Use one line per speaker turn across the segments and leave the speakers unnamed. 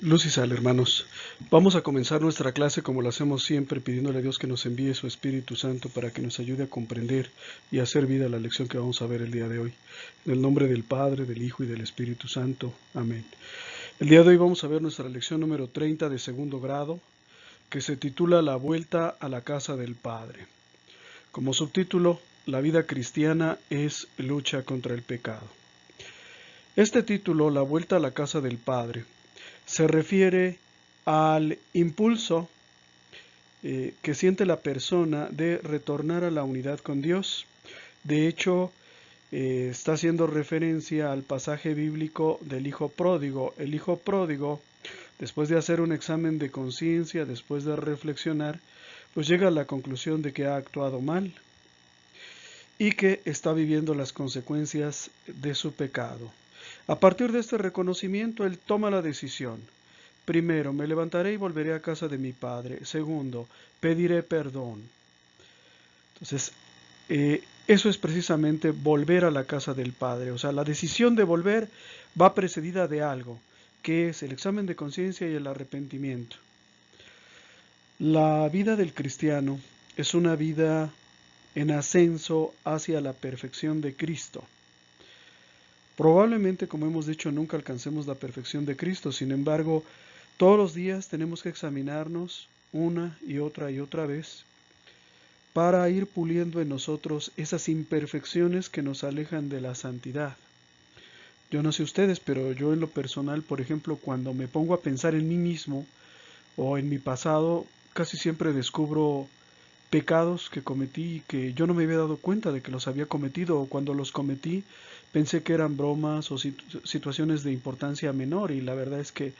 Luz y sal, hermanos. Vamos a comenzar nuestra clase como lo hacemos siempre, pidiéndole a Dios que nos envíe su Espíritu Santo para que nos ayude a comprender y a hacer vida a la lección que vamos a ver el día de hoy. En el nombre del Padre, del Hijo y del Espíritu Santo. Amén. El día de hoy vamos a ver nuestra lección número 30 de segundo grado, que se titula La vuelta a la casa del Padre. Como subtítulo, la vida cristiana es lucha contra el pecado. Este título, La vuelta a la casa del Padre, se refiere al impulso que siente la persona de retornar a la unidad con Dios. De hecho, está haciendo referencia al pasaje bíblico del hijo pródigo. El hijo pródigo, después de hacer un examen de conciencia, después de reflexionar, pues llega a la conclusión de que ha actuado mal y que está viviendo las consecuencias de su pecado. A partir de este reconocimiento, él toma la decisión. Primero, me levantaré y volveré a casa de mi padre. Segundo, pediré perdón. Entonces, eso es precisamente volver a la casa del Padre. O sea, la decisión de volver va precedida de algo, que es el examen de conciencia y el arrepentimiento. La vida del cristiano es una vida en ascenso hacia la perfección de Cristo. Probablemente, como hemos dicho, nunca alcancemos la perfección de Cristo. Sin embargo, todos los días tenemos que examinarnos una y otra vez para ir puliendo en nosotros esas imperfecciones que nos alejan de la santidad. Yo no sé ustedes, pero yo en lo personal, por ejemplo, cuando me pongo a pensar en mí mismo o en mi pasado, casi siempre descubro pecados que cometí y que yo no me había dado cuenta de que los había cometido, o cuando los cometí pensé que eran bromas o situaciones de importancia menor, y la verdad es que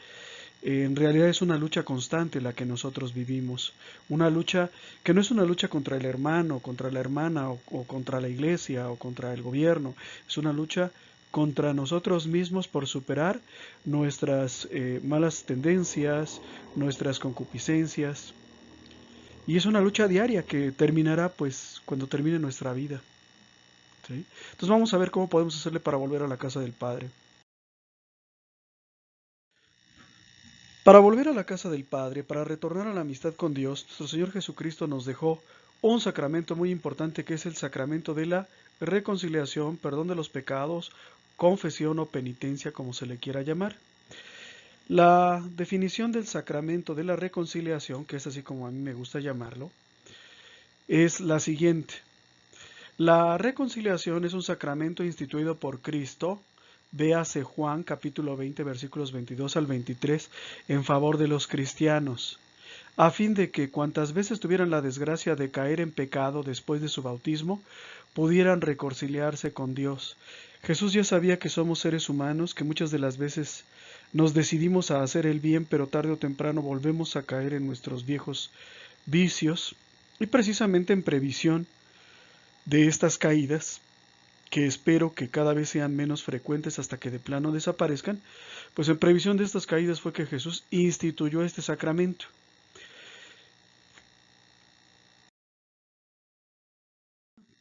en realidad es una lucha constante la que nosotros vivimos, una lucha que no es una lucha contra el hermano, contra la hermana o contra la iglesia o contra el gobierno, es una lucha contra nosotros mismos por superar nuestras malas tendencias, nuestras concupiscencias, y es una lucha diaria que terminará pues cuando termine nuestra vida, ¿sí? Entonces vamos a ver cómo podemos hacerle para volver a la casa del Padre. Para volver a la casa del Padre, para retornar a la amistad con Dios, nuestro Señor Jesucristo nos dejó un sacramento muy importante, que es el sacramento de la reconciliación, perdón de los pecados, confesión o penitencia, como se le quiera llamar. La definición del sacramento de la reconciliación, que es así como a mí me gusta llamarlo, es la siguiente. La reconciliación es un sacramento instituido por Cristo, véase Juan capítulo 20 versículos 22 al 23, en favor de los cristianos, a fin de que cuantas veces tuvieran la desgracia de caer en pecado después de su bautismo, pudieran reconciliarse con Dios. Jesús ya sabía que somos seres humanos, que muchas de las veces nos decidimos a hacer el bien, pero tarde o temprano volvemos a caer en nuestros viejos vicios, y precisamente en previsión de estas caídas, que espero que cada vez sean menos frecuentes hasta que de plano desaparezcan, pues en previsión de estas caídas fue que Jesús instituyó este sacramento.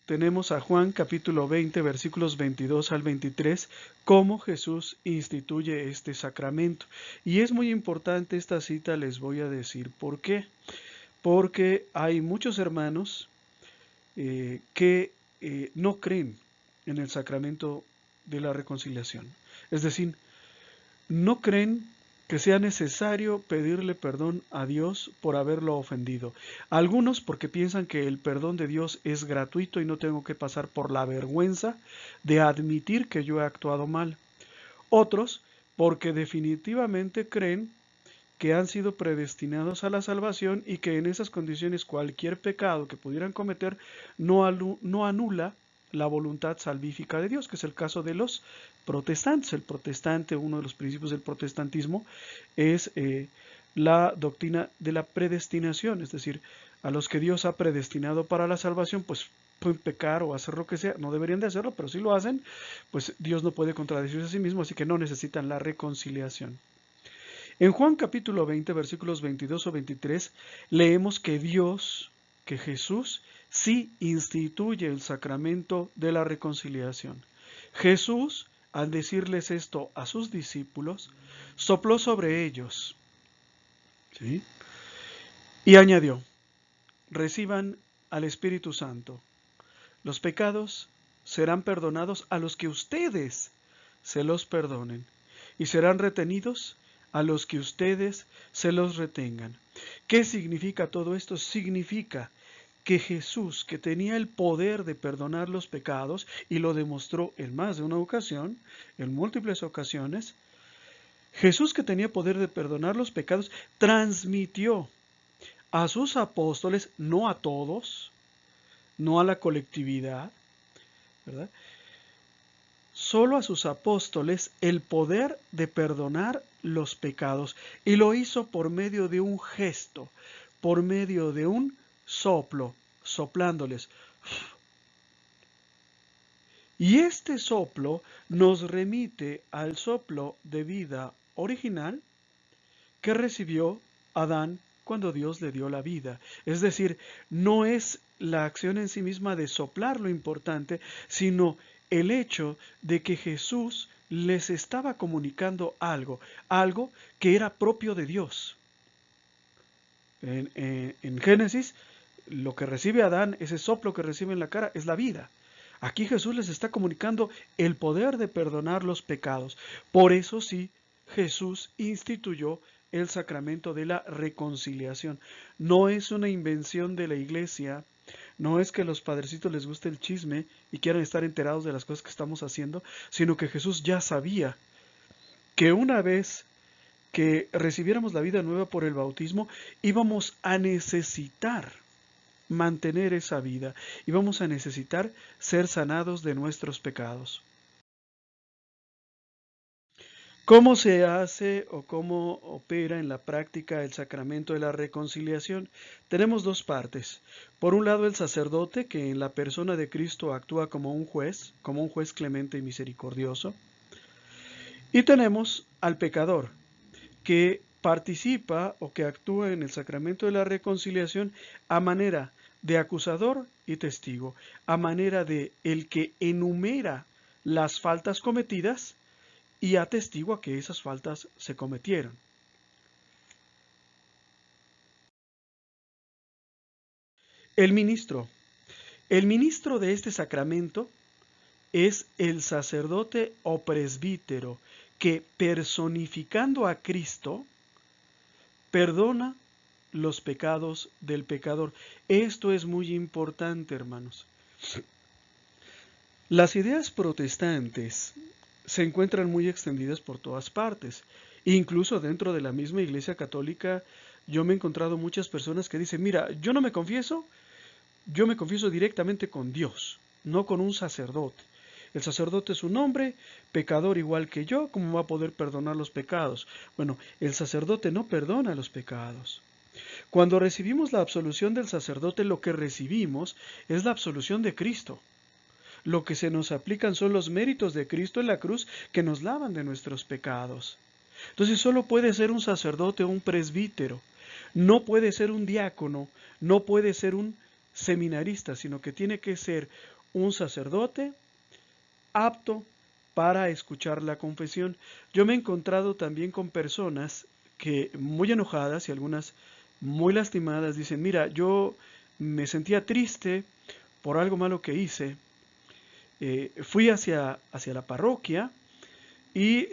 Tenemos a Juan capítulo 20 versículos 22 al 23, cómo Jesús instituye este sacramento. Y es muy importante esta cita, les voy a decir por qué. Porque hay muchos hermanos que no creen en el sacramento de la reconciliación. Es decir, no creen que sea necesario pedirle perdón a Dios por haberlo ofendido. Algunos porque piensan que el perdón de Dios es gratuito y no tengo que pasar por la vergüenza de admitir que yo he actuado mal. Otros porque definitivamente creen que han sido predestinados a la salvación y que en esas condiciones cualquier pecado que pudieran cometer no anula la voluntad salvífica de Dios, que es el caso de los protestantes. El protestante, uno de los principios del protestantismo es la doctrina de la predestinación, es decir, a los que Dios ha predestinado para la salvación, pues pueden pecar o hacer lo que sea, no deberían de hacerlo, pero si lo hacen, pues Dios no puede contradecirse a sí mismo, así que no necesitan la reconciliación. En Juan capítulo 20, versículos 22 o 23, leemos que Dios, que Jesús, sí instituye el sacramento de la reconciliación. Jesús, al decirles esto a sus discípulos, sopló sobre ellos, ¿sí? Y añadió, reciban al Espíritu Santo. Los pecados serán perdonados a los que ustedes se los perdonen y serán retenidos a los que ustedes se los retengan. ¿Qué significa todo esto? Significa que Jesús, que tenía el poder de perdonar los pecados, y lo demostró en más de una ocasión, en múltiples ocasiones, Jesús, que tenía poder de perdonar los pecados, transmitió a sus apóstoles, no a todos, no a la colectividad, ¿verdad? Solo a sus apóstoles el poder de perdonar los pecados, y lo hizo por medio de un gesto, por medio de un soplo, soplándoles. Y este soplo nos remite al soplo de vida original que recibió Adán cuando Dios le dio la vida. Es decir, no es la acción en sí misma de soplar lo importante, sino el hecho de que Jesús les estaba comunicando algo que era propio de Dios. En Génesis, lo que recibe Adán, ese soplo que recibe en la cara, es la vida. Aquí Jesús les está comunicando el poder de perdonar los pecados. Por eso sí, Jesús instituyó el sacramento de la reconciliación. No es una invención de la iglesia, no es que a los padrecitos les guste el chisme y quieran estar enterados de las cosas que estamos haciendo, sino que Jesús ya sabía que una vez que recibiéramos la vida nueva por el bautismo, íbamos a necesitar mantener esa vida y vamos a necesitar ser sanados de nuestros pecados. ¿Cómo se hace o cómo opera en la práctica el sacramento de la reconciliación? Tenemos dos partes. Por un lado, el sacerdote, que en la persona de Cristo actúa como un juez clemente y misericordioso. Y tenemos al pecador, que participa o que actúa en el sacramento de la reconciliación a manera de acusador y testigo, a manera de el que enumera las faltas cometidas y atestigua que esas faltas se cometieron. El ministro. El ministro de este sacramento es el sacerdote o presbítero que, personificando a Cristo, perdona los pecados del pecador. Esto es muy importante, hermanos. Las ideas protestantes se encuentran muy extendidas por todas partes. Incluso dentro de la misma Iglesia Católica, yo me he encontrado muchas personas que dicen, mira, yo me confieso directamente con Dios, no con un sacerdote. El sacerdote es un hombre, pecador igual que yo, ¿cómo va a poder perdonar los pecados? Bueno, el sacerdote no perdona los pecados. Cuando recibimos la absolución del sacerdote, lo que recibimos es la absolución de Cristo. Lo que se nos aplican son los méritos de Cristo en la cruz que nos lavan de nuestros pecados. Entonces solo puede ser un sacerdote o un presbítero. No puede ser un diácono, no puede ser un seminarista, sino que tiene que ser un sacerdote apto para escuchar la confesión. Yo me he encontrado también con personas que muy enojadas y algunas muy lastimadas dicen, mira, yo me sentía triste por algo malo que hice, fui hacia la parroquia y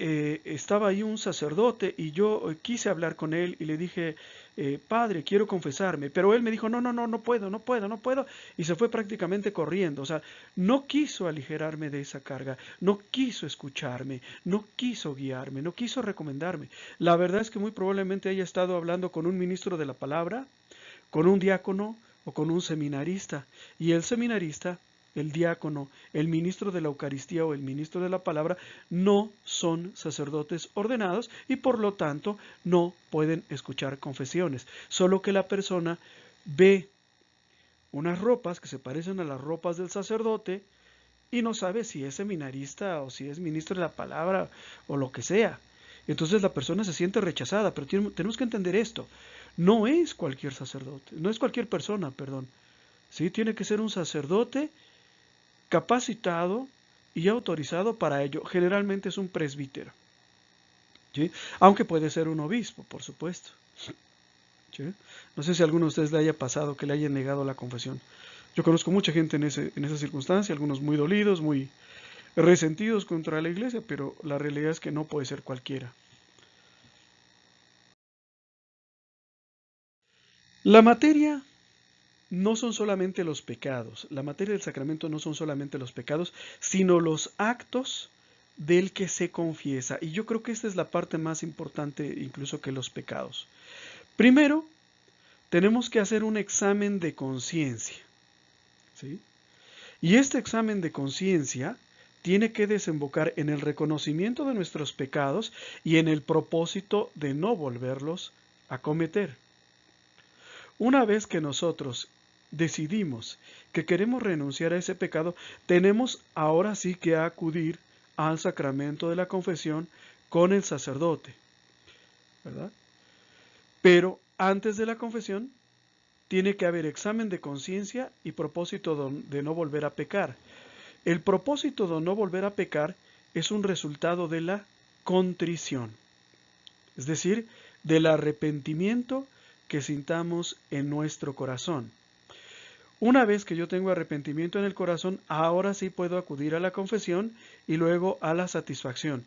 estaba ahí un sacerdote y yo quise hablar con él y le dije, padre, quiero confesarme, pero él me dijo, no puedo, y se fue prácticamente corriendo. O sea, no quiso aligerarme de esa carga, no quiso escucharme, no quiso guiarme, no quiso recomendarme. La verdad es que muy probablemente haya estado hablando con un ministro de la palabra, con un diácono o con un seminarista, y el seminarista, el diácono, el ministro de la Eucaristía o el ministro de la palabra no son sacerdotes ordenados y por lo tanto no pueden escuchar confesiones. Solo que la persona ve unas ropas que se parecen a las ropas del sacerdote y no sabe si es seminarista o si es ministro de la palabra o lo que sea. Entonces la persona se siente rechazada, pero tenemos que entender esto. No es cualquier sacerdote, no es cualquier persona, perdón. ¿Sí? Tiene que ser un sacerdote capacitado y autorizado para ello. Generalmente es un presbítero. ¿sí? Aunque puede ser un obispo, por supuesto. ¿Sí? No sé si a alguno de ustedes le haya pasado que le hayan negado la confesión. Yo conozco mucha gente en esa circunstancia, algunos muy dolidos, muy resentidos contra la iglesia, pero la realidad es que no puede ser cualquiera. La materia no son solamente los pecados, la materia del sacramento no son solamente los pecados, sino los actos del que se confiesa. Y yo creo que esta es la parte más importante incluso que los pecados. Primero, tenemos que hacer un examen de conciencia, ¿sí? Y este examen de conciencia tiene que desembocar en el reconocimiento de nuestros pecados y en el propósito de no volverlos a cometer. Una vez que nosotros decidimos que queremos renunciar a ese pecado, tenemos ahora sí que acudir al sacramento de la confesión con el sacerdote, ¿verdad? Pero antes de la confesión tiene que haber examen de conciencia y propósito de no volver a pecar. El propósito de no volver a pecar es un resultado de la contrición, es decir, del arrepentimiento que sintamos en nuestro corazón. Una vez que yo tengo arrepentimiento en el corazón, ahora sí puedo acudir a la confesión y luego a la satisfacción.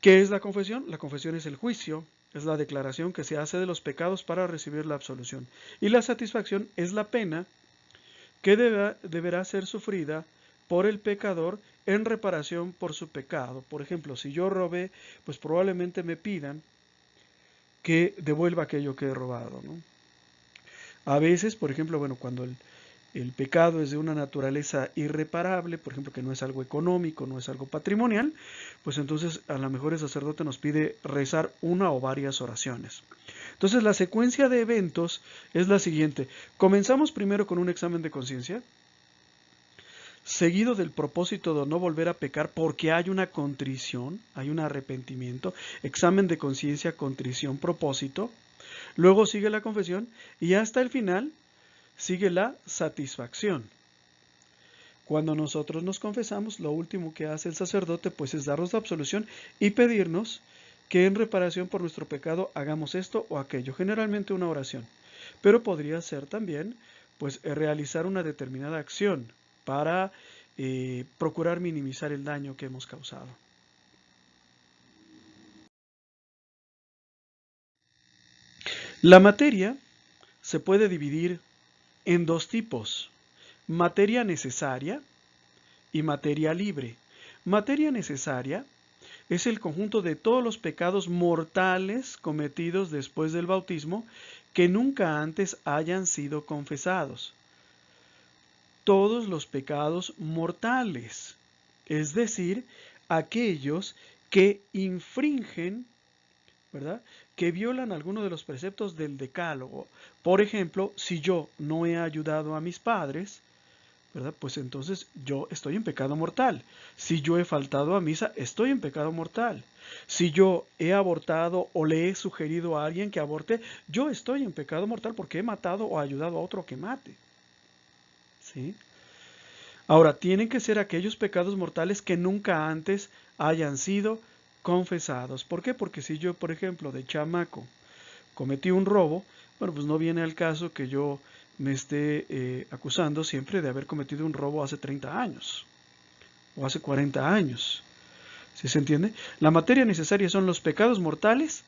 ¿Qué es la confesión? La confesión es el juicio, es la declaración que se hace de los pecados para recibir la absolución. Y la satisfacción es la pena que deberá ser sufrida por el pecador en reparación por su pecado. Por ejemplo, si yo robé, pues probablemente me pidan que devuelva aquello que he robado, ¿no? A veces, por ejemplo, bueno, cuando el pecado es de una naturaleza irreparable, por ejemplo, que no es algo económico, no es algo patrimonial, pues entonces a lo mejor el sacerdote nos pide rezar una o varias oraciones. Entonces la secuencia de eventos es la siguiente. Comenzamos primero con un examen de conciencia, seguido del propósito de no volver a pecar porque hay una contrición, hay un arrepentimiento, examen de conciencia, contrición, propósito. Luego sigue la confesión y hasta el final sigue la satisfacción. Cuando nosotros nos confesamos, lo último que hace el sacerdote pues es darnos la absolución y pedirnos que en reparación por nuestro pecado hagamos esto o aquello, generalmente una oración. Pero podría ser también pues realizar una determinada acción para procurar minimizar el daño que hemos causado. La materia se puede dividir en dos tipos: materia necesaria y materia libre. Materia necesaria es el conjunto de todos los pecados mortales cometidos después del bautismo que nunca antes hayan sido confesados. Todos los pecados mortales, es decir, aquellos que infringen, ¿verdad?, que violan alguno de los preceptos del decálogo. Por ejemplo, si yo no he ayudado a mis padres, ¿verdad?, pues entonces yo estoy en pecado mortal. Si yo he faltado a misa, estoy en pecado mortal. Si yo he abortado o le he sugerido a alguien que aborte, yo estoy en pecado mortal porque he matado o ayudado a otro que mate. ¿Sí? Ahora, tienen que ser aquellos pecados mortales que nunca antes hayan sido confesados. ¿Por qué? Porque si yo, por ejemplo, de chamaco cometí un robo, bueno, pues no viene al caso que yo me esté acusando siempre de haber cometido un robo hace 30 años o hace 40 años. ¿Sí se entiende? La materia necesaria son los pecados mortales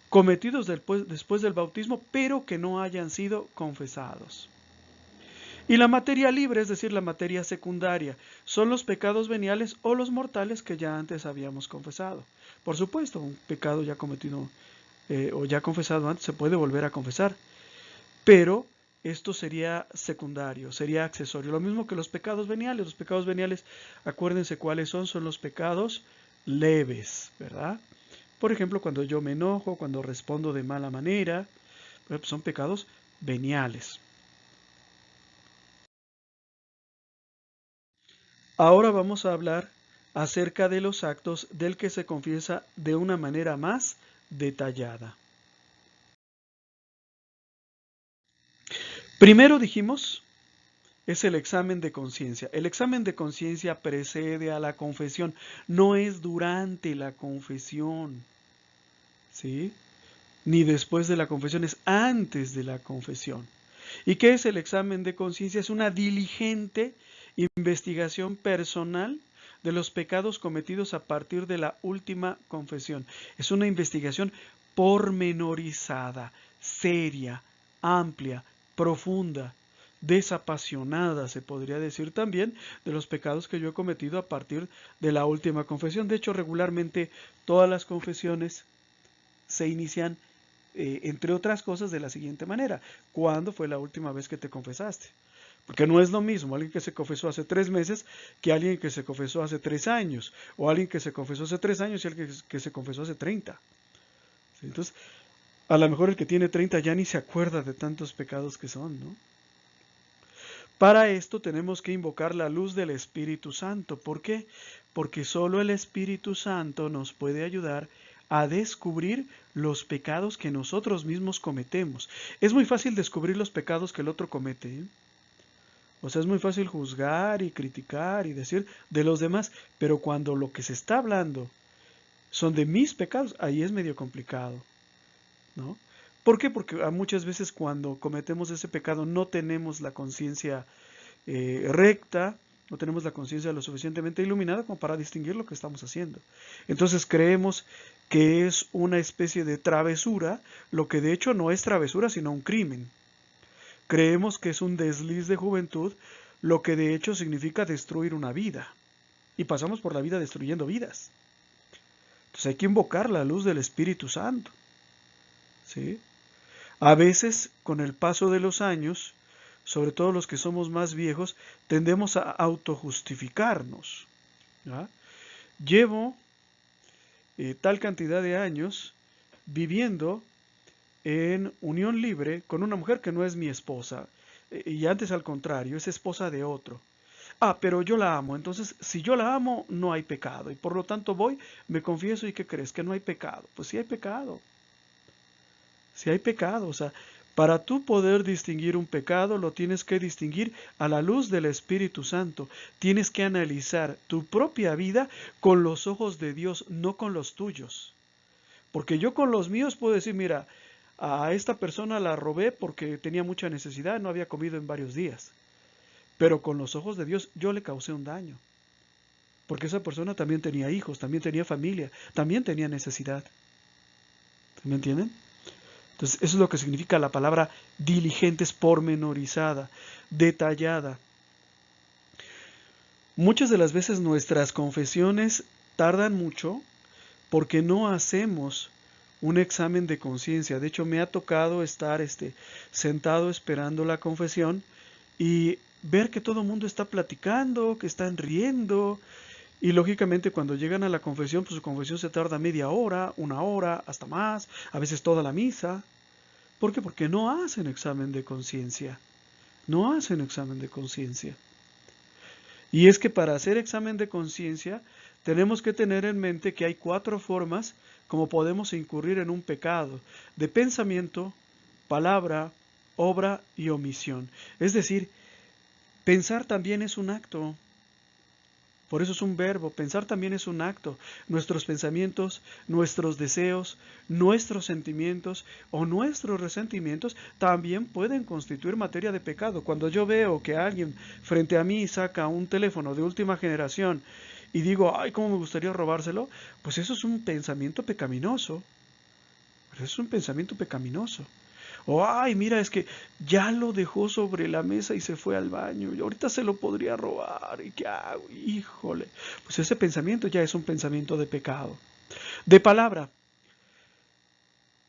cometidos después del bautismo, pero que no hayan sido confesados. Y la materia libre, es decir, la materia secundaria, son los pecados veniales o los mortales que ya antes habíamos confesado. Por supuesto, un pecado ya cometido o ya confesado antes se puede volver a confesar, pero esto sería secundario, sería accesorio. Lo mismo que los pecados veniales. Los pecados veniales, acuérdense cuáles son los pecados leves, ¿verdad? Por ejemplo, cuando yo me enojo, cuando respondo de mala manera, pues son pecados veniales. Ahora vamos a hablar acerca de los actos del que se confiesa de una manera más detallada. Primero dijimos es el examen de conciencia. El examen de conciencia precede a la confesión, no es durante la confesión, ¿sí? Ni después de la confesión, es antes de la confesión. ¿Y qué es el examen de conciencia? Es una diligente investigación personal de los pecados cometidos a partir de la última confesión. Es una investigación pormenorizada, seria, amplia, profunda, desapasionada, se podría decir también, de los pecados que yo he cometido a partir de la última confesión. De hecho, regularmente todas las confesiones se inician, entre otras cosas, de la siguiente manera: ¿cuándo fue la última vez que te confesaste? Porque no es lo mismo alguien que se confesó hace 3 meses que alguien que se confesó hace 3 años, o alguien que se confesó hace 3 años y alguien que se confesó hace 30. ¿Sí? Entonces, a lo mejor el que tiene 30 ya ni se acuerda de tantos pecados que son, ¿no? Para esto tenemos que invocar la luz del Espíritu Santo. ¿Por qué? Porque solo el Espíritu Santo nos puede ayudar a descubrir los pecados que nosotros mismos cometemos. Es muy fácil descubrir los pecados que el otro comete, ¿eh? O sea, es muy fácil juzgar y criticar y decir de los demás, pero cuando lo que se está hablando son de mis pecados, ahí es medio complicado, ¿no? ¿Por qué? Porque muchas veces cuando cometemos ese pecado no tenemos la conciencia recta, no tenemos la conciencia lo suficientemente iluminada como para distinguir lo que estamos haciendo. Entonces creemos que es una especie de travesura, lo que de hecho no es travesura, sino un crimen. Creemos que es un desliz de juventud, lo que de hecho significa destruir una vida. Y pasamos por la vida destruyendo vidas. Entonces hay que invocar la luz del Espíritu Santo, ¿sí? A veces, con el paso de los años, sobre todo los que somos más viejos, tendemos a autojustificarnos, ¿ya? Llevo tal cantidad de años viviendo en unión libre con una mujer que no es mi esposa, y antes al contrario, es esposa de otro. Ah, pero yo la amo, entonces si yo la amo no hay pecado, y por lo tanto voy, me confieso, ¿y qué crees? Que no hay pecado. Pues sí hay pecado. Si hay pecado, o sea, para tú poder distinguir un pecado, lo tienes que distinguir a la luz del Espíritu Santo. Tienes que analizar tu propia vida con los ojos de Dios, no con los tuyos. Porque yo con los míos puedo decir, mira, a esta persona la robé porque tenía mucha necesidad, no había comido en varios días. Pero con los ojos de Dios yo le causé un daño. Porque esa persona también tenía hijos, también tenía familia, también tenía necesidad. ¿Me entienden? Entonces, eso es lo que significa la palabra diligente, es pormenorizada, detallada. Muchas de las veces nuestras confesiones tardan mucho porque no hacemos un examen de conciencia. De hecho, me ha tocado estar sentado esperando la confesión y ver que todo el mundo está platicando, que están riendo. Y lógicamente cuando llegan a la confesión, pues su confesión se tarda media hora, 1 hora, hasta más, a veces toda la misa. ¿Por qué? Porque no hacen examen de conciencia. No hacen examen de conciencia. Y es que para hacer examen de conciencia tenemos que tener en mente que hay 4 formas como podemos incurrir en un pecado: de pensamiento, palabra, obra y omisión. Es decir, pensar también es un acto. Por eso es un verbo. Pensar también es un acto. Nuestros pensamientos, nuestros deseos, nuestros sentimientos o nuestros resentimientos también pueden constituir materia de pecado. Cuando yo veo que alguien frente a mí saca un teléfono de última generación y digo, ay, cómo me gustaría robárselo, pues eso es un pensamiento pecaminoso. Eso es un pensamiento pecaminoso. O, ay, mira, es que ya lo dejó sobre la mesa y se fue al baño, y ahorita se lo podría robar, ¿y qué hago? Híjole. Pues ese pensamiento ya es un pensamiento de pecado. De palabra.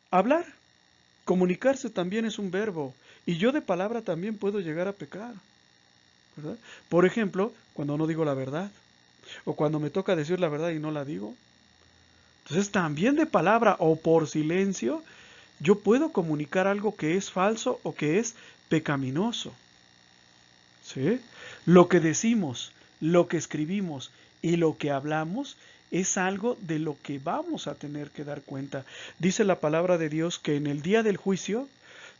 Hablar, comunicarse también es un verbo, y yo de palabra también puedo llegar a pecar, ¿verdad? Por ejemplo, cuando no digo la verdad, o cuando me toca decir la verdad y no la digo. Entonces también de palabra o por silencio, yo puedo comunicar algo que es falso o que es pecaminoso. ¿Sí? Lo que decimos, lo que escribimos y lo que hablamos es algo de lo que vamos a tener que dar cuenta. Dice la palabra de Dios que en el día del juicio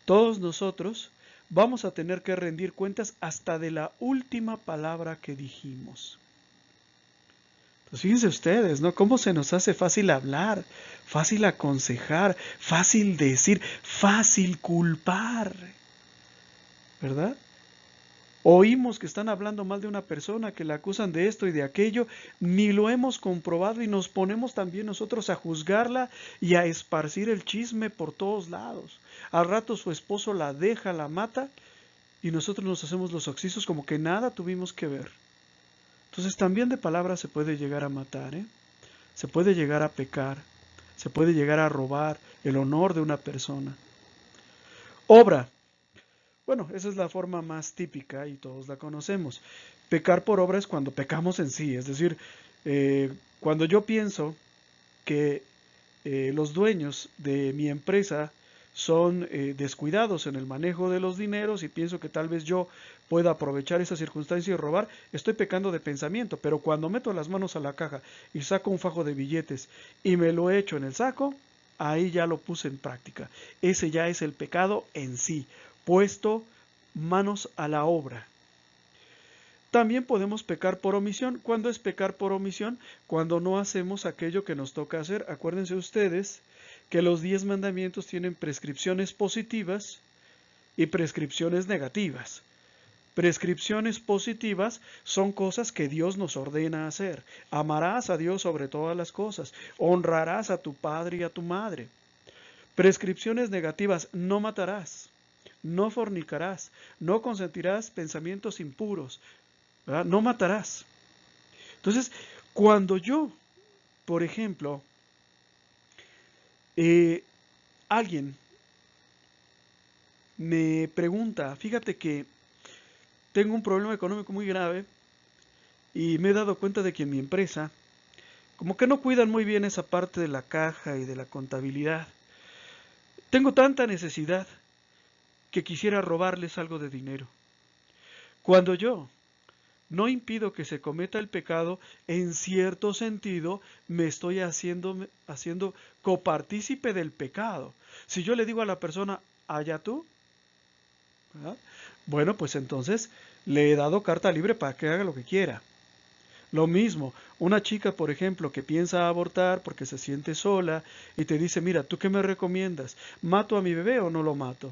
todos nosotros vamos a tener que rendir cuentas hasta de la última palabra que dijimos. Pues fíjense ustedes, ¿no? Cómo se nos hace fácil hablar, fácil aconsejar, fácil decir, fácil culpar, ¿verdad? Oímos que están hablando mal de una persona, que la acusan de esto y de aquello, ni lo hemos comprobado y nos ponemos también nosotros a juzgarla y a esparcir el chisme por todos lados. Al rato su esposo la deja, la mata y nosotros nos hacemos los oxisos como que nada tuvimos que ver. Entonces también de palabras se puede llegar a matar, ¿eh? Se puede llegar a pecar, se puede llegar a robar el honor de una persona. Obra. Bueno, esa es la forma más típica y todos la conocemos. Pecar por obra es cuando pecamos en sí, es decir, cuando yo pienso que los dueños de mi empresa son descuidados en el manejo de los dineros y pienso que tal vez yo pueda aprovechar esa circunstancia y robar, estoy pecando de pensamiento, pero cuando meto las manos a la caja y saco un fajo de billetes y me lo echo en el saco, ahí ya lo puse en práctica. Ese ya es el pecado en sí, puesto manos a la obra. También podemos pecar por omisión. ¿Cuándo es pecar por omisión? Cuando no hacemos aquello que nos toca hacer. Acuérdense ustedes que los 10 mandamientos tienen prescripciones positivas y prescripciones negativas. Prescripciones positivas son cosas que Dios nos ordena hacer. Amarás a Dios sobre todas las cosas. Honrarás a tu padre y a tu madre. Prescripciones negativas: no matarás, no fornicarás, no consentirás pensamientos impuros, ¿verdad? No matarás. Entonces, cuando yo, por ejemplo, alguien me pregunta, fíjate que tengo un problema económico muy grave y me he dado cuenta de que en mi empresa, como que no cuidan muy bien esa parte de la caja y de la contabilidad. Tengo tanta necesidad que quisiera robarles algo de dinero. Cuando yo no impido que se cometa el pecado, en cierto sentido me estoy haciendo copartícipe del pecado. Si yo le digo a la persona, allá tú, ¿verdad? Bueno, pues entonces le he dado carta libre para que haga lo que quiera. Lo mismo, una chica, por ejemplo, que piensa abortar porque se siente sola y te dice, mira, ¿tú qué me recomiendas? ¿Mato a mi bebé o no lo mato?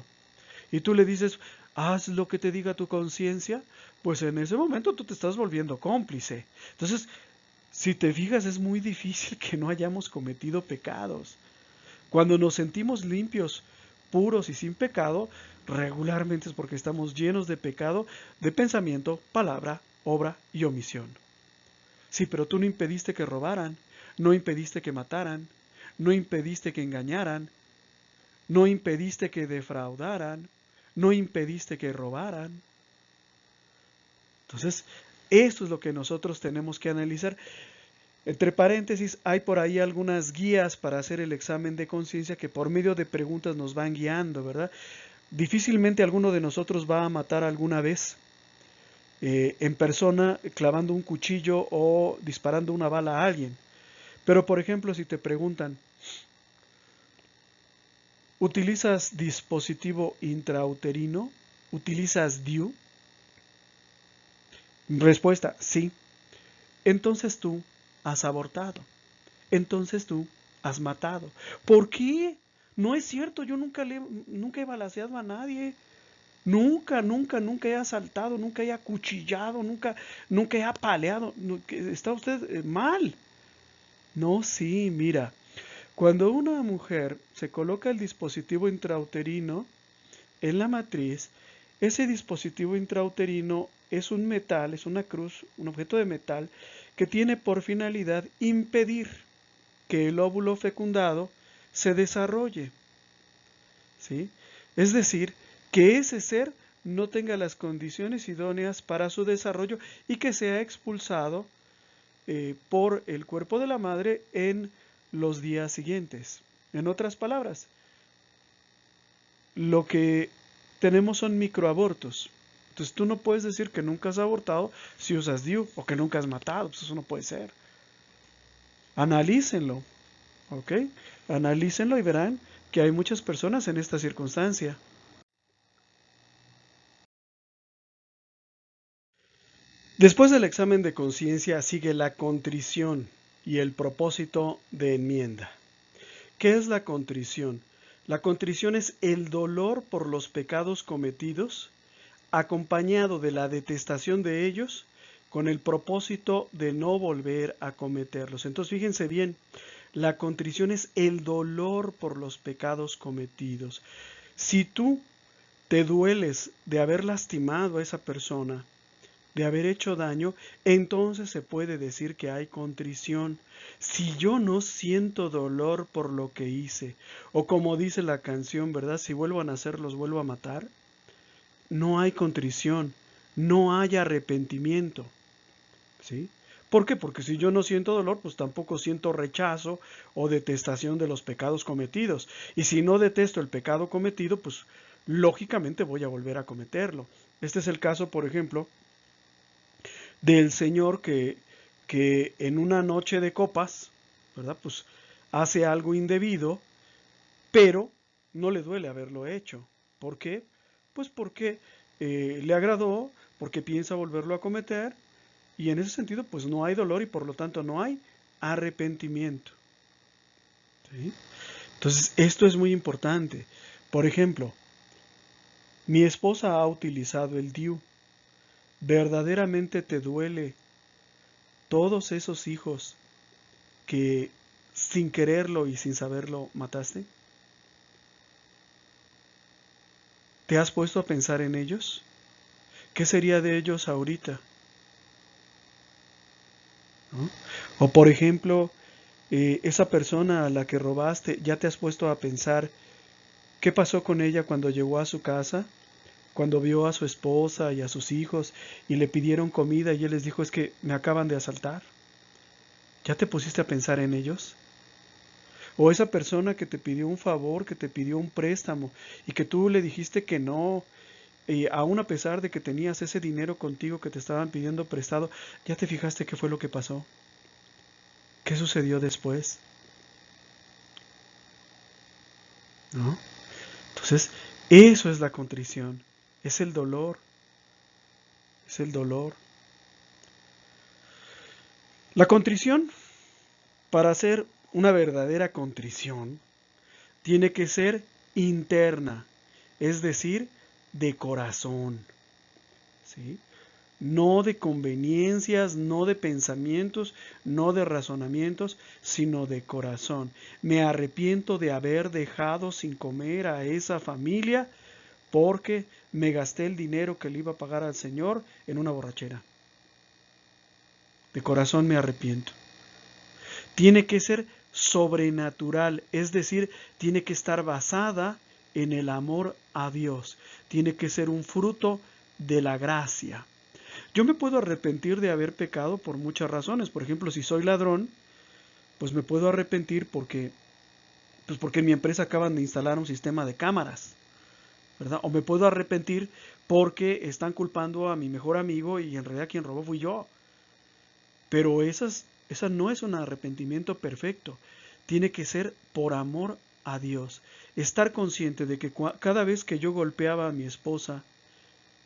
Y tú le dices, haz lo que te diga tu conciencia, pues en ese momento tú te estás volviendo cómplice. Entonces, si te fijas, es muy difícil que no hayamos cometido pecados. Cuando nos sentimos limpios, puros y sin pecado, regularmente es porque estamos llenos de pecado de pensamiento, palabra, obra y omisión. Sí, pero tú no impediste que robaran, no impediste que mataran, no impediste que engañaran, no impediste que defraudaran, no impediste que robaran. Entonces, esto es lo que nosotros tenemos que analizar. Entre paréntesis, hay por ahí algunas guías para hacer el examen de conciencia que por medio de preguntas nos van guiando, ¿verdad? Difícilmente alguno de nosotros va a matar alguna vez en persona clavando un cuchillo o disparando una bala a alguien. Pero, por ejemplo, si te preguntan, ¿utilizas dispositivo intrauterino? ¿Utilizas DIU? Respuesta, sí. Entonces tú has abortado. Entonces tú has matado. ¿Por qué? No es cierto, yo nunca he balaceado a nadie. Nunca, nunca, nunca he asaltado, nunca he acuchillado, nunca he apaleado. Está usted mal. No, sí, mira. Cuando una mujer se coloca el dispositivo intrauterino en la matriz, ese dispositivo intrauterino es un metal, es una cruz, un objeto de metal que tiene por finalidad impedir que el óvulo fecundado se desarrolle, ¿sí? Es decir, que ese ser no tenga las condiciones idóneas para su desarrollo y que sea expulsado por el cuerpo de la madre en los días siguientes. En otras palabras, lo que tenemos son microabortos. Entonces tú no puedes decir que nunca has abortado si usas DIU o que nunca has matado. Pues eso no puede ser. Analícenlo, ¿ok? Analícenlo y verán que hay muchas personas en esta circunstancia. Después del examen de conciencia sigue la contrición y el propósito de enmienda. ¿Qué es la contrición? La contrición es el dolor por los pecados cometidos, acompañado de la detestación de ellos, con el propósito de no volver a cometerlos. Entonces, fíjense bien, la contrición es el dolor por los pecados cometidos. Si tú te dueles de haber lastimado a esa persona, de haber hecho daño, entonces se puede decir que hay contrición. Si yo no siento dolor por lo que hice, o como dice la canción, ¿verdad? Si vuelvo a nacer, los vuelvo a matar, no hay contrición, no hay arrepentimiento, ¿sí? ¿Por qué? Porque si yo no siento dolor, pues tampoco siento rechazo o detestación de los pecados cometidos. Y si no detesto el pecado cometido, pues lógicamente voy a volver a cometerlo. Este es el caso, por ejemplo, del señor que en una noche de copas, ¿verdad? Pues hace algo indebido, pero no le duele haberlo hecho. ¿Por qué? Pues porque le agradó, porque piensa volverlo a cometer, y en ese sentido pues no hay dolor y por lo tanto no hay arrepentimiento. ¿Sí? Entonces esto es muy importante. Por ejemplo, mi esposa ha utilizado el DIU. ¿Verdaderamente te duele todos esos hijos que sin quererlo y sin saberlo mataste? ¿Te has puesto a pensar en ellos? ¿Qué sería de ellos ahorita? ¿No? O por ejemplo, esa persona a la que robaste, ¿ya te has puesto a pensar qué pasó con ella cuando llegó a su casa? Cuando vio a su esposa y a sus hijos y le pidieron comida y él les dijo, es que me acaban de asaltar. ¿Ya te pusiste a pensar en ellos? O esa persona que te pidió un favor, que te pidió un préstamo y que tú le dijiste que no, y aún a pesar de que tenías ese dinero contigo que te estaban pidiendo prestado, ¿ya te fijaste qué fue lo que pasó? ¿Qué sucedió después? ¿No? Entonces, eso es la contrición, es el dolor, es el dolor. La contrición, para hacer una verdadera contrición, tiene que ser interna, es decir, de corazón, ¿sí? No de conveniencias, no de pensamientos, no de razonamientos, sino de corazón. Me arrepiento de haber dejado sin comer a esa familia porque me gasté el dinero que le iba a pagar al Señor en una borrachera. De corazón me arrepiento. Tiene que ser sobrenatural, es decir, tiene que estar basada en el amor a Dios. Tiene que ser un fruto de la gracia. Yo me puedo arrepentir de haber pecado por muchas razones. Por ejemplo, si soy ladrón, pues me puedo arrepentir porque en mi empresa acaban de instalar un sistema de cámaras, ¿verdad? O me puedo arrepentir porque están culpando a mi mejor amigo y en realidad quien robó fui yo. Pero esa no es un arrepentimiento perfecto. Tiene que ser por amor a Dios. Estar consciente de que cada vez que yo golpeaba a mi esposa,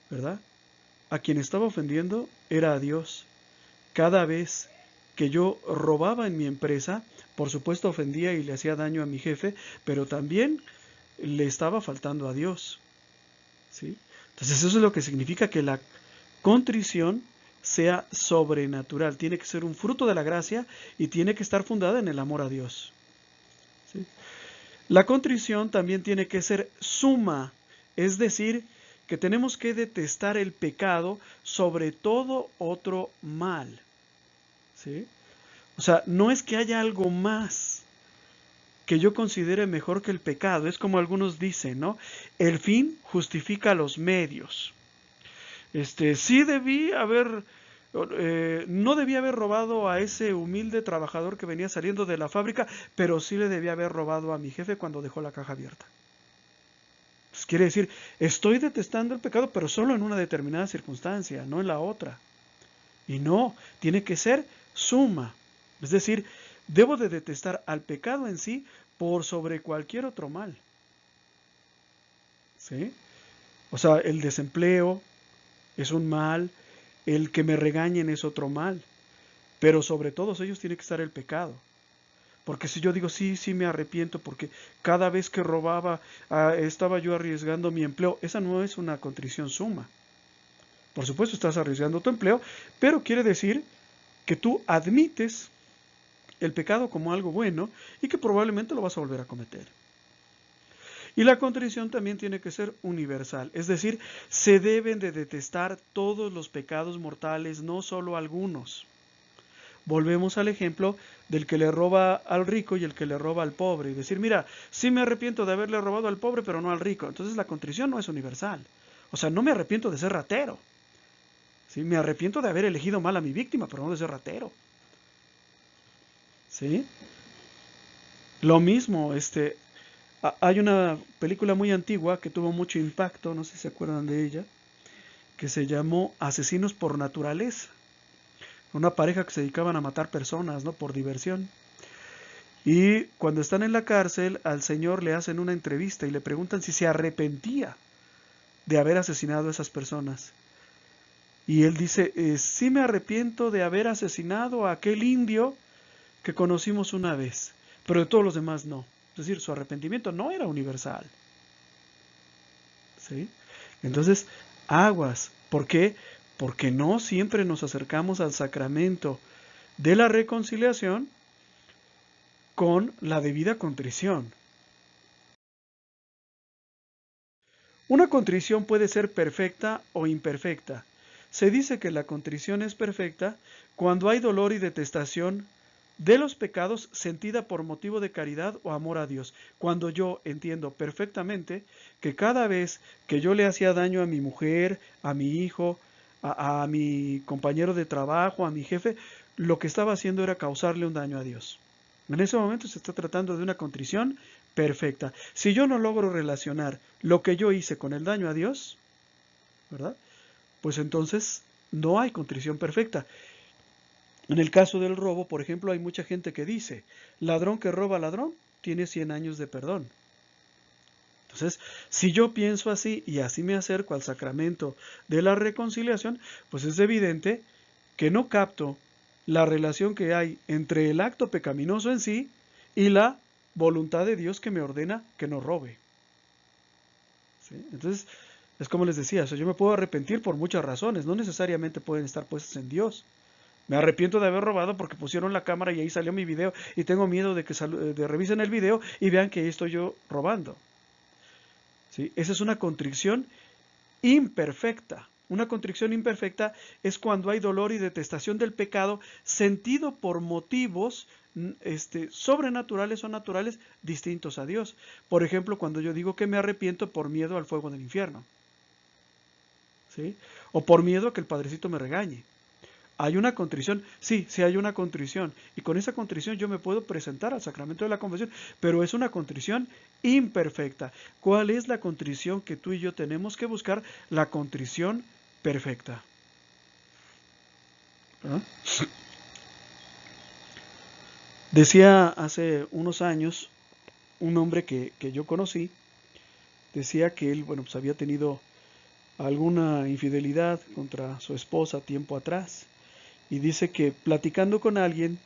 ¿verdad? A quien estaba ofendiendo era a Dios. Cada vez que yo robaba en mi empresa, por supuesto ofendía y le hacía daño a mi jefe, pero también le estaba faltando a Dios, ¿sí? Entonces eso es lo que significa que la contrición sea sobrenatural, tiene que ser un fruto de la gracia y tiene que estar fundada en el amor a Dios, ¿sí? La contrición también tiene que ser suma, es decir, que tenemos que detestar el pecado sobre todo otro mal, ¿sí? O sea, no es que haya algo más que yo considere mejor que el pecado, es como algunos dicen, ¿no? El fin justifica los medios. Sí debí haber, no debía haber robado a ese humilde trabajador que venía saliendo de la fábrica, pero sí le debía haber robado a mi jefe cuando dejó la caja abierta. Entonces quiere decir, estoy detestando el pecado, pero solo en una determinada circunstancia, no en la otra. Y no, tiene que ser suma. Es decir, debo de detestar al pecado en sí por sobre cualquier otro mal. ¿Sí? O sea, el desempleo es un mal, el que me regañen es otro mal, pero sobre todos ellos tiene que estar el pecado. Porque si yo digo, sí, sí me arrepiento, porque cada vez que robaba estaba yo arriesgando mi empleo, esa no es una contrición suma. Por supuesto estás arriesgando tu empleo, pero quiere decir que tú admites el pecado como algo bueno y que probablemente lo vas a volver a cometer. Y la contrición también tiene que ser universal, es decir, se deben de detestar todos los pecados mortales, no solo algunos. Volvemos al ejemplo del que le roba al rico y el que le roba al pobre. Y decir, mira, sí me arrepiento de haberle robado al pobre, pero no al rico. Entonces la contrición no es universal. O sea, no me arrepiento de ser ratero. ¿Sí? Me arrepiento de haber elegido mal a mi víctima, pero no de ser ratero. ¿Sí? Lo mismo, hay una película muy antigua que tuvo mucho impacto, no sé si se acuerdan de ella, que se llamó Asesinos por Naturaleza. Una pareja que se dedicaban a matar personas, ¿no? Por diversión. Y cuando están en la cárcel, al señor le hacen una entrevista y le preguntan si se arrepentía de haber asesinado a esas personas. Y él dice, sí me arrepiento de haber asesinado a aquel indio que conocimos una vez, pero de todos los demás no. Es decir, su arrepentimiento no era universal. ¿Sí? Entonces, aguas. ¿Por qué? Porque no siempre nos acercamos al sacramento de la reconciliación con la debida contrición. Una contrición puede ser perfecta o imperfecta. Se dice que la contrición es perfecta cuando hay dolor y detestación de los pecados sentida por motivo de caridad o amor a Dios. Cuando yo entiendo perfectamente que cada vez que yo le hacía daño a mi mujer, a mi hijo, a mi compañero de trabajo, a mi jefe, lo que estaba haciendo era causarle un daño a Dios. En ese momento se está tratando de una contrición perfecta. Si yo no logro relacionar lo que yo hice con el daño a Dios, ¿verdad? Pues entonces no hay contrición perfecta. En el caso del robo, por ejemplo, hay mucha gente que dice, ladrón que roba ladrón tiene 100 años de perdón. Entonces, si yo pienso así y así me acerco al sacramento de la reconciliación, pues es evidente que no capto la relación que hay entre el acto pecaminoso en sí y la voluntad de Dios que me ordena que no robe. ¿Sí? Entonces, es como les decía, o sea, yo me puedo arrepentir por muchas razones, no necesariamente pueden estar puestas en Dios. Me arrepiento de haber robado porque pusieron la cámara y ahí salió mi video y tengo miedo de que revisen el video y vean que estoy yo robando. ¿Sí? Esa es una contrición imperfecta. Una contrición imperfecta es cuando hay dolor y detestación del pecado sentido por motivos sobrenaturales o naturales distintos a Dios. Por ejemplo, cuando yo digo que me arrepiento por miedo al fuego del infierno. ¿Sí? O por miedo a que el Padrecito me regañe. ¿Hay una contrición? Sí, sí hay una contrición. Y con esa contrición yo me puedo presentar al sacramento de la confesión, pero es una contrición imperfecta. ¿Cuál es la contrición que tú y yo tenemos que buscar? La contrición perfecta. ¿Ah? Decía hace unos años un hombre que yo conocí, decía que él, bueno, pues había tenido alguna infidelidad contra su esposa tiempo atrás. Y dice que platicando con alguien,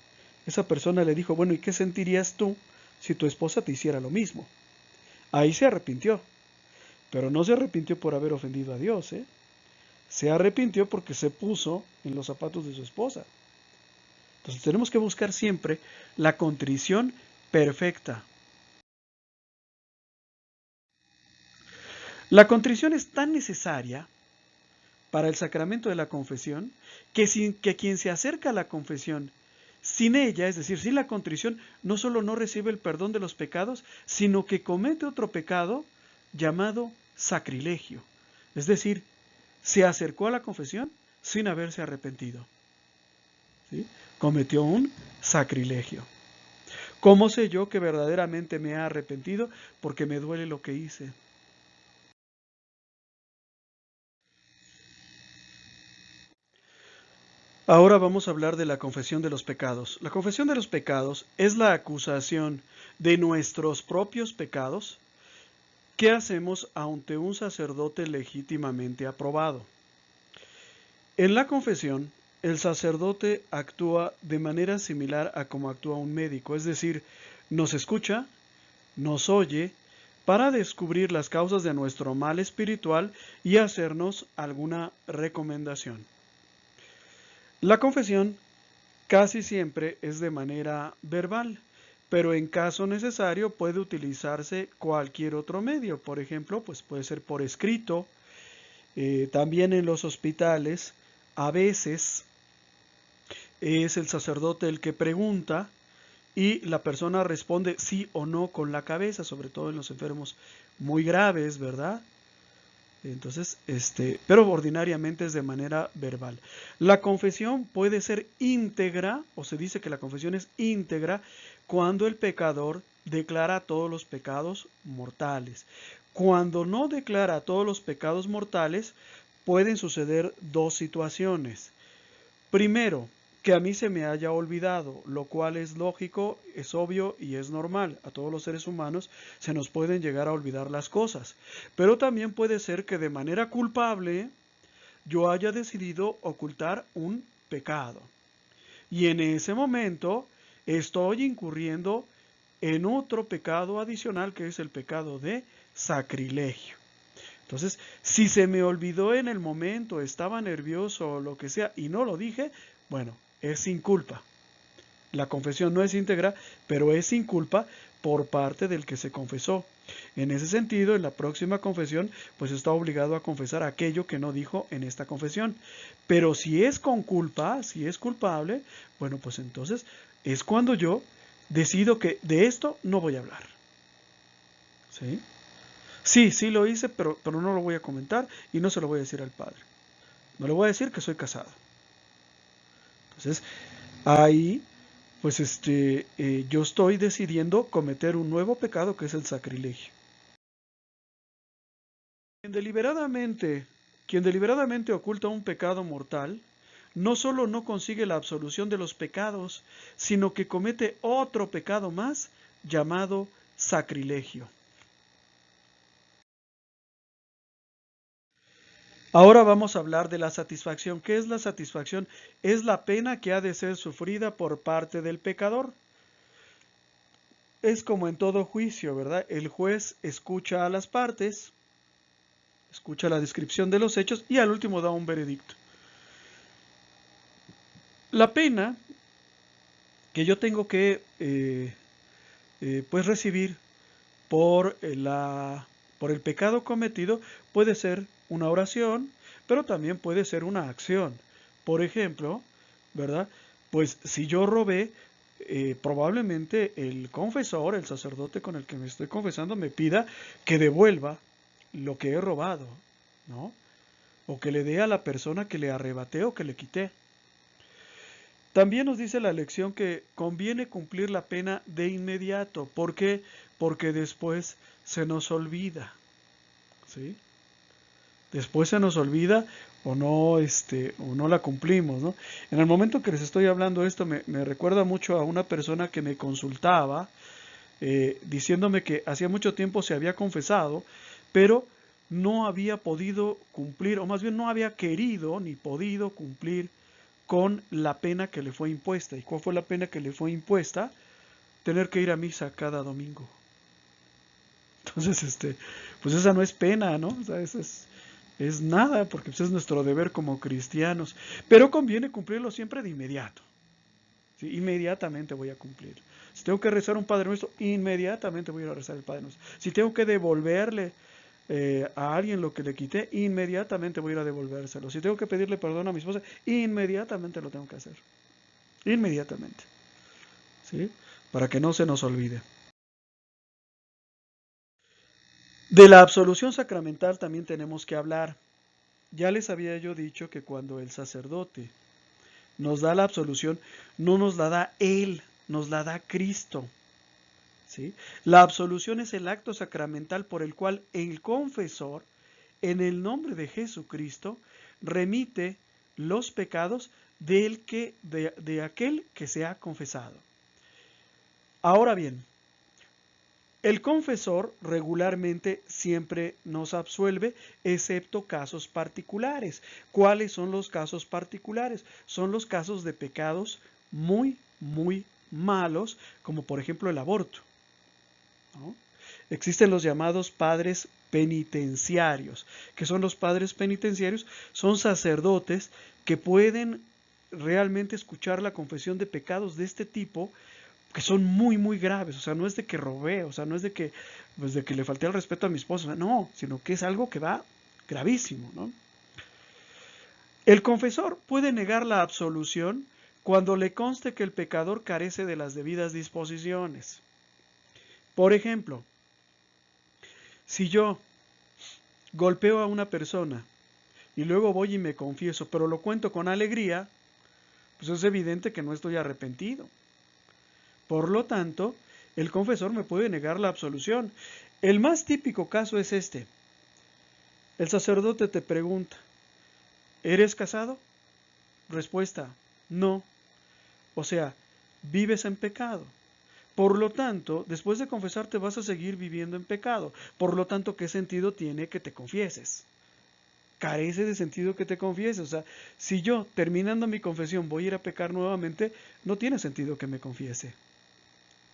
esa persona le dijo, bueno, ¿y qué sentirías tú si tu esposa te hiciera lo mismo? Ahí se arrepintió, pero no se arrepintió por haber ofendido a Dios, ¿eh? Se arrepintió porque se puso en los zapatos de su esposa. Entonces tenemos que buscar siempre la contrición perfecta. La contrición es tan necesaria para el sacramento de la confesión que quien se acerca a la confesión sin ella, es decir, sin la contrición, no solo no recibe el perdón de los pecados, sino que comete otro pecado llamado sacrilegio. Es decir, se acercó a la confesión sin haberse arrepentido. ¿Sí? Cometió un sacrilegio. ¿Cómo sé yo que verdaderamente me he arrepentido? Porque me duele lo que hice. Ahora vamos a hablar de la confesión de los pecados. La confesión de los pecados es la acusación de nuestros propios pecados que hacemos ante un sacerdote legítimamente aprobado. En la confesión, el sacerdote actúa de manera similar a como actúa un médico, es decir, nos escucha, nos oye, para descubrir las causas de nuestro mal espiritual y hacernos alguna recomendación. La confesión casi siempre es de manera verbal, pero en caso necesario puede utilizarse cualquier otro medio. Por ejemplo, pues puede ser por escrito. También en los hospitales, a veces es el sacerdote el que pregunta y la persona responde sí o no con la cabeza, sobre todo en los enfermos muy graves, ¿verdad? Entonces, pero ordinariamente es de manera verbal. La confesión puede ser íntegra, o se dice que la confesión es íntegra, cuando el pecador declara todos los pecados mortales. Cuando no declara todos los pecados mortales, pueden suceder dos situaciones. Primero, que a mí se me haya olvidado, lo cual es lógico, es obvio y es normal. A todos los seres humanos se nos pueden llegar a olvidar las cosas. Pero también puede ser que de manera culpable yo haya decidido ocultar un pecado. Y en ese momento estoy incurriendo en otro pecado adicional que es el pecado de sacrilegio. Entonces, si se me olvidó en el momento, estaba nervioso o lo que sea y no lo dije, bueno, es sin culpa. La confesión no es íntegra, pero es sin culpa por parte del que se confesó. En ese sentido, en la próxima confesión, pues está obligado a confesar aquello que no dijo en esta confesión. Pero si es con culpa, si es culpable, bueno, pues entonces es cuando yo decido que de esto no voy a hablar. ¿Sí? Sí lo hice, pero no lo voy a comentar y no se lo voy a decir al padre. No le voy a decir que soy casado. Entonces, ahí, pues yo estoy decidiendo cometer un nuevo pecado que es el sacrilegio. Quien deliberadamente, quien deliberadamente oculta un pecado mortal, no solo no consigue la absolución de los pecados, sino que comete otro pecado más llamado sacrilegio. Ahora vamos a hablar de la satisfacción. ¿Qué es la satisfacción? Es la pena que ha de ser sufrida por parte del pecador. Es como en todo juicio, ¿verdad? El juez escucha a las partes, escucha la descripción de los hechos y al último da un veredicto. La pena que yo tengo que pues recibir por el pecado cometido puede ser una oración, pero también puede ser una acción. Por ejemplo, ¿verdad? Pues si yo robé, probablemente el confesor, el sacerdote con el que me estoy confesando, me pida que devuelva lo que he robado, ¿no? O que le dé a la persona que le arrebaté o que le quité. También nos dice la lección que conviene cumplir la pena de inmediato. ¿Por qué? Porque después se nos olvida, ¿sí? Después se nos olvida o no la cumplimos, ¿no? En el momento que les estoy hablando esto me recuerda mucho a una persona que me consultaba diciéndome que hacía mucho tiempo se había confesado, pero no había podido cumplir, o más bien no había querido ni podido cumplir con la pena que le fue impuesta. ¿Y cuál fue la pena que le fue impuesta? Tener que ir a misa cada domingo. Entonces, pues esa no es pena, ¿no? O sea, eso es nada, porque pues es nuestro deber como cristianos. Pero conviene cumplirlo siempre de inmediato. ¿Sí? Inmediatamente voy a cumplir. Si tengo que rezar un Padre Nuestro, inmediatamente voy a ir a rezar el Padre Nuestro. Si tengo que devolverle a alguien lo que le quité, inmediatamente voy a ir a devolvérselo. Si tengo que pedirle perdón a mi esposa, inmediatamente lo tengo que hacer. Inmediatamente. ¿Sí? Para que no se nos olvide. De la absolución sacramental también tenemos que hablar. Ya les había yo dicho que cuando el sacerdote nos da la absolución, no nos la da Él, nos la da Cristo. ¿Sí? La absolución es el acto sacramental por el cual el confesor, en el nombre de Jesucristo, remite los pecados de aquel que se ha confesado. Ahora bien, El confesor regularmente siempre nos absuelve, excepto casos particulares. ¿Cuáles son los casos particulares? Son los casos de pecados muy, muy malos, como por ejemplo el aborto, ¿no? Existen los llamados padres penitenciarios. ¿Qué son los padres penitenciarios? Son sacerdotes que pueden realmente escuchar la confesión de pecados de este tipo, que son muy, muy graves. O sea, no es de que robé, o sea, no es de que, pues, de que le falté el respeto a mi esposa, o sea, no, sino que es algo que va gravísimo, ¿no? El confesor puede negar la absolución cuando le conste que el pecador carece de las debidas disposiciones. Por ejemplo, si yo golpeo a una persona y luego voy y me confieso, pero lo cuento con alegría, pues es evidente que no estoy arrepentido. Por lo tanto, el confesor me puede negar la absolución. El más típico caso es este. El sacerdote te pregunta, ¿eres casado? Respuesta, no. O sea, vives en pecado. Por lo tanto, después de confesarte vas a seguir viviendo en pecado. Por lo tanto, ¿qué sentido tiene que te confieses? Carece de sentido que te confieses. O sea, si yo, terminando mi confesión, voy a ir a pecar nuevamente, no tiene sentido que me confiese.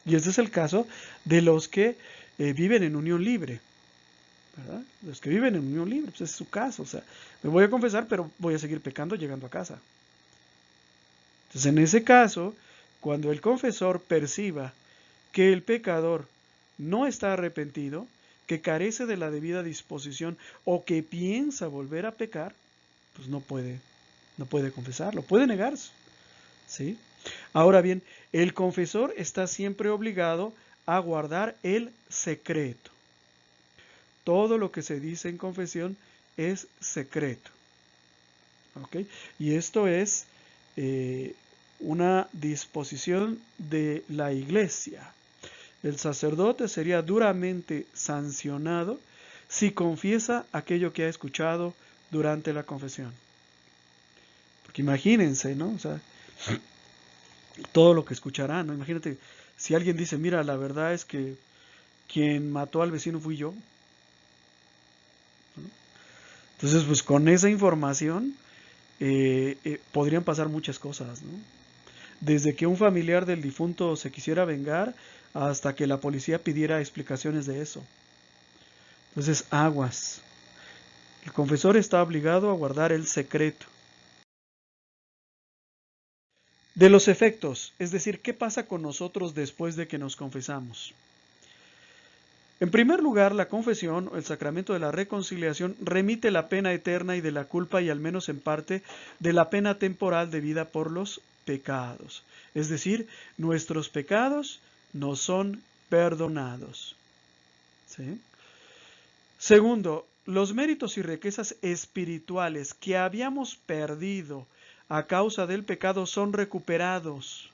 Y este es el caso de los que viven en unión libre, ¿verdad? Los que viven en unión libre, pues es su caso. O sea, me voy a confesar, pero voy a seguir pecando llegando a casa. Entonces, en ese caso, cuando el confesor perciba que el pecador no está arrepentido, que carece de la debida disposición o que piensa volver a pecar, pues no puede confesarlo, puede negarse, ¿sí? Ahora bien, el confesor está siempre obligado a guardar el secreto. Todo lo que se dice en confesión es secreto, ¿ok? Y esto es una disposición de la Iglesia. El sacerdote sería duramente sancionado si confiesa aquello que ha escuchado durante la confesión. Porque imagínense, ¿no? O sea, todo lo que escucharán, ¿no? Imagínate, si alguien dice, mira, la verdad es que quien mató al vecino fui yo, ¿no? Entonces, pues con esa información podrían pasar muchas cosas, ¿no? Desde que un familiar del difunto se quisiera vengar hasta que la policía pidiera explicaciones de eso. Entonces, aguas. El confesor está obligado a guardar el secreto. De los efectos, es decir, ¿qué pasa con nosotros después de que nos confesamos? En primer lugar, la confesión o el sacramento de la reconciliación remite la pena eterna y de la culpa y al menos en parte de la pena temporal debida por los pecados. Es decir, nuestros pecados nos son perdonados. ¿Sí? Segundo, los méritos y riquezas espirituales que habíamos perdido a causa del pecado son recuperados,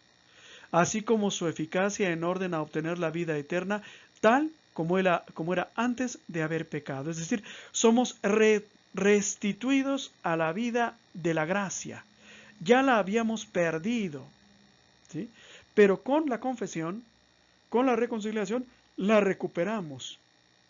así como su eficacia en orden a obtener la vida eterna, tal como era antes de haber pecado. Es decir, somos restituidos a la vida de la gracia. Ya la habíamos perdido, ¿sí? Pero con la confesión, con la reconciliación, la recuperamos.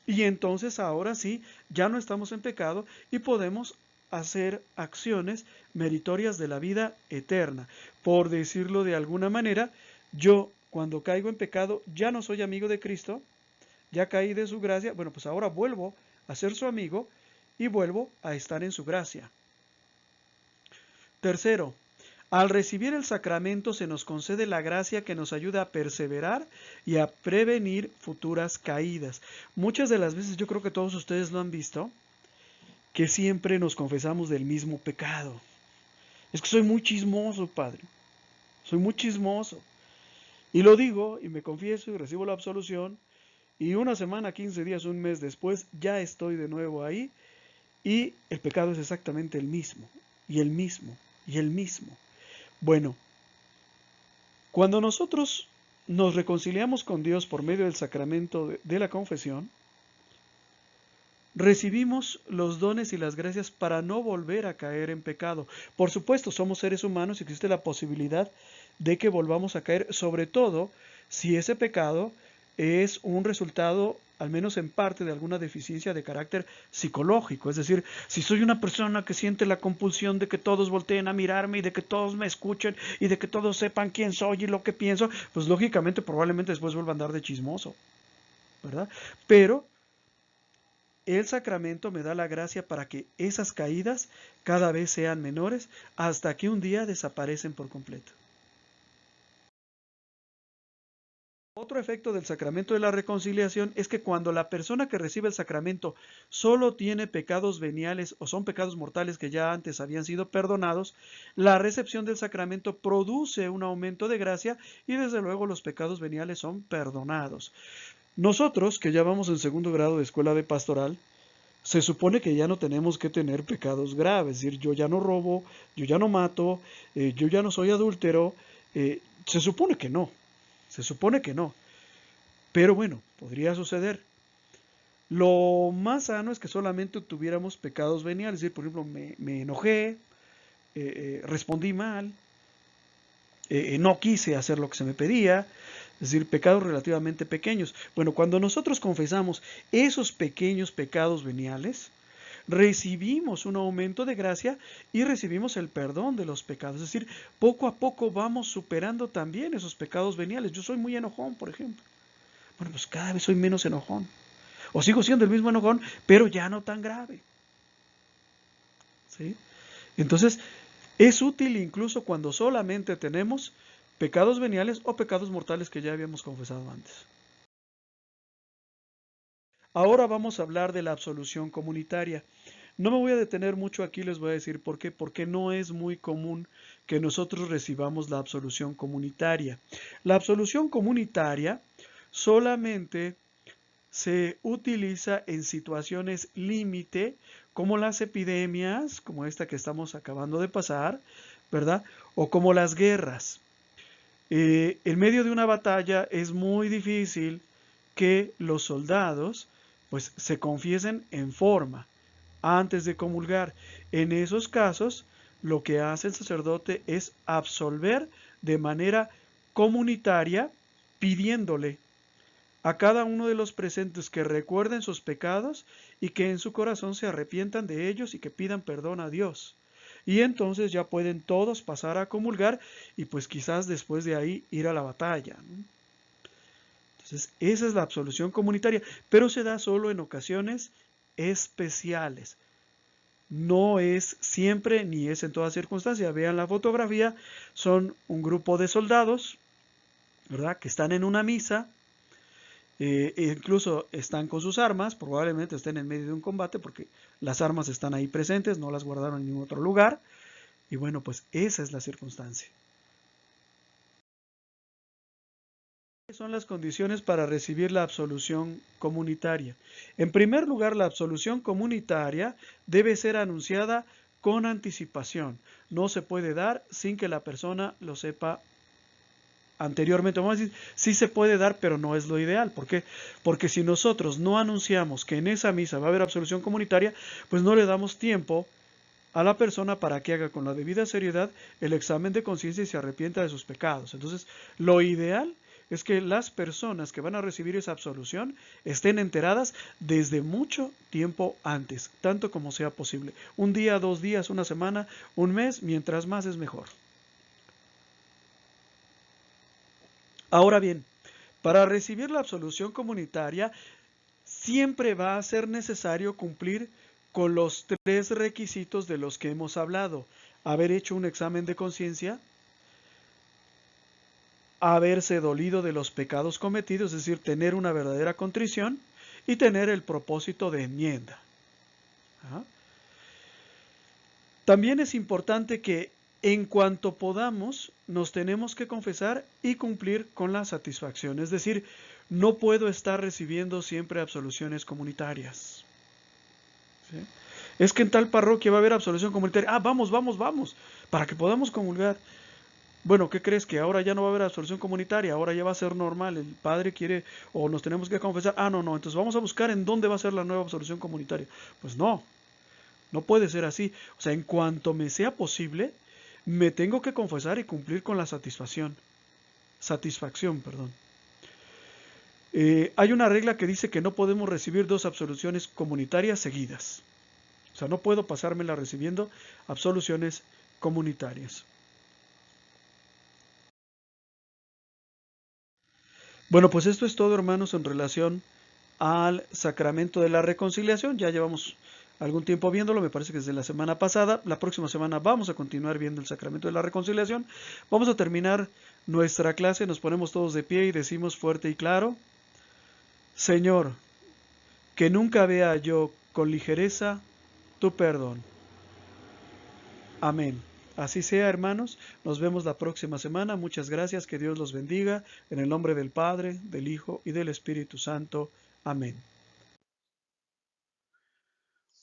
Y entonces ahora sí, ya no estamos en pecado y podemos hacer acciones meritorias de la vida eterna. Por decirlo de alguna manera, yo cuando caigo en pecado ya no soy amigo de Cristo, ya caí de su gracia, bueno, pues ahora vuelvo a ser su amigo y vuelvo a estar en su gracia. Tercero, al recibir el sacramento se nos concede la gracia que nos ayuda a perseverar y a prevenir futuras caídas. Muchas de las veces, yo creo que todos ustedes lo han visto, que siempre nos confesamos del mismo pecado. Es que soy muy chismoso, padre. Soy muy chismoso. Y lo digo y me confieso y recibo la absolución y una semana, 15 días, un mes después ya estoy de nuevo ahí y el pecado es exactamente el mismo y el mismo y el mismo. Bueno, cuando nosotros nos reconciliamos con Dios por medio del sacramento de la confesión, recibimos los dones y las gracias para no volver a caer en pecado. Por supuesto, somos seres humanos y existe la posibilidad de que volvamos a caer, sobre todo si ese pecado es un resultado, al menos en parte, de alguna deficiencia de carácter psicológico. Es decir, si soy una persona que siente la compulsión de que todos volteen a mirarme y de que todos me escuchen y de que todos sepan quién soy y lo que pienso, pues lógicamente probablemente después vuelva a andar de chismoso, ¿verdad? Pero el sacramento me da la gracia para que esas caídas cada vez sean menores hasta que un día desaparecen por completo. Otro efecto del sacramento de la reconciliación es que cuando la persona que recibe el sacramento solo tiene pecados veniales o son pecados mortales que ya antes habían sido perdonados, la recepción del sacramento produce un aumento de gracia y desde luego los pecados veniales son perdonados. Nosotros, que ya vamos en segundo grado de escuela de pastoral, se supone que ya no tenemos que tener pecados graves, es decir, yo ya no robo, yo ya no mato, yo ya no soy adúltero, se supone que no, se supone que no, pero bueno, podría suceder. Lo más sano es que solamente tuviéramos pecados veniales, es decir, por ejemplo, me enojé, respondí mal, no quise hacer lo que se me pedía, es decir, pecados relativamente pequeños. Bueno, cuando nosotros confesamos esos pequeños pecados veniales, recibimos un aumento de gracia y recibimos el perdón de los pecados. Es decir, poco a poco vamos superando también esos pecados veniales. Yo soy muy enojón, por ejemplo. Bueno, pues cada vez soy menos enojón. O sigo siendo el mismo enojón, pero ya no tan grave. ¿Sí? Entonces, es útil incluso cuando solamente tenemos pecados veniales o pecados mortales que ya habíamos confesado antes. Ahora vamos a hablar de la absolución comunitaria. No me voy a detener mucho aquí, les voy a decir por qué. Porque no es muy común que nosotros recibamos la absolución comunitaria. La absolución comunitaria solamente se utiliza en situaciones límite, como las epidemias, como esta que estamos acabando de pasar, ¿verdad? O como las guerras. En medio de una batalla es muy difícil que los soldados pues se confiesen en forma antes de comulgar. En esos casos, lo que hace el sacerdote es absolver de manera comunitaria, pidiéndole a cada uno de los presentes que recuerden sus pecados y que en su corazón se arrepientan de ellos y que pidan perdón a Dios. Y entonces ya pueden todos pasar a comulgar y pues quizás después de ahí ir a la batalla, ¿no? Entonces esa es la absolución comunitaria, pero se da solo en ocasiones especiales. No es siempre ni es en toda circunstancia. Vean la fotografía, son un grupo de soldados, ¿verdad? Que están en una misa. Incluso están con sus armas, probablemente estén en medio de un combate porque las armas están ahí presentes, no las guardaron en ningún otro lugar. Y bueno, pues esa es la circunstancia. ¿Cuáles son las condiciones para recibir la absolución comunitaria? En primer lugar, la absolución comunitaria debe ser anunciada con anticipación. No se puede dar sin que la persona lo sepa anteriormente. Vamos a decir, sí se puede dar, pero no es lo ideal. ¿Por qué? Porque si nosotros no anunciamos que en esa misa va a haber absolución comunitaria, pues no le damos tiempo a la persona para que haga con la debida seriedad el examen de conciencia y se arrepienta de sus pecados. Entonces, lo ideal es que las personas que van a recibir esa absolución estén enteradas desde mucho tiempo antes, tanto como sea posible. Un día, 2 días, una semana, un mes, mientras más es mejor. Ahora bien, para recibir la absolución comunitaria, siempre va a ser necesario cumplir con los 3 requisitos de los que hemos hablado: haber hecho un examen de conciencia, haberse dolido de los pecados cometidos, es decir, tener una verdadera contrición, y tener el propósito de enmienda. ¿Ah? También es importante que en cuanto podamos nos tenemos que confesar y cumplir con la satisfacción. Es decir, no puedo estar recibiendo siempre absoluciones comunitarias. ¿Sí? Es que en tal parroquia va a haber absolución comunitaria. Ah, vamos, vamos, vamos, para que podamos comulgar. Bueno, ¿qué crees? Que ahora ya no va a haber absolución comunitaria, ahora ya va a ser normal. El padre quiere o nos tenemos que confesar. Ah, no, no, entonces vamos a buscar en dónde va a ser la nueva absolución comunitaria. Pues no, no puede ser así. O sea, en cuanto me sea posible, me tengo que confesar y cumplir con la satisfacción. Satisfacción, perdón. Hay una regla que dice que no podemos recibir 2 absoluciones comunitarias seguidas. O sea, no puedo pasármela recibiendo absoluciones comunitarias. Bueno, pues esto es todo, hermanos, en relación al sacramento de la reconciliación. Ya llevamos algún tiempo viéndolo, me parece que desde la semana pasada. La próxima semana vamos a continuar viendo el sacramento de la reconciliación. Vamos a terminar nuestra clase, nos ponemos todos de pie y decimos fuerte y claro: Señor, que nunca vea yo con ligereza tu perdón. Amén. Así sea, hermanos. Nos vemos la próxima semana. Muchas gracias. Que Dios los bendiga. En el nombre del Padre, del Hijo y del Espíritu Santo. Amén.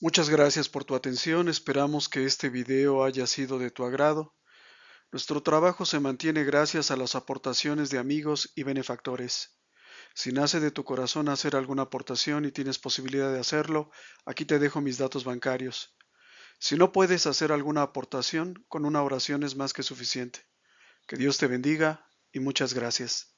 Muchas gracias por tu atención. Esperamos que este video haya sido de tu agrado. Nuestro trabajo se mantiene gracias a las aportaciones de amigos y benefactores. Si nace de tu corazón hacer alguna aportación y tienes posibilidad de hacerlo, aquí te dejo mis datos bancarios. Si no puedes hacer alguna aportación, con una oración es más que suficiente. Que Dios te bendiga y muchas gracias.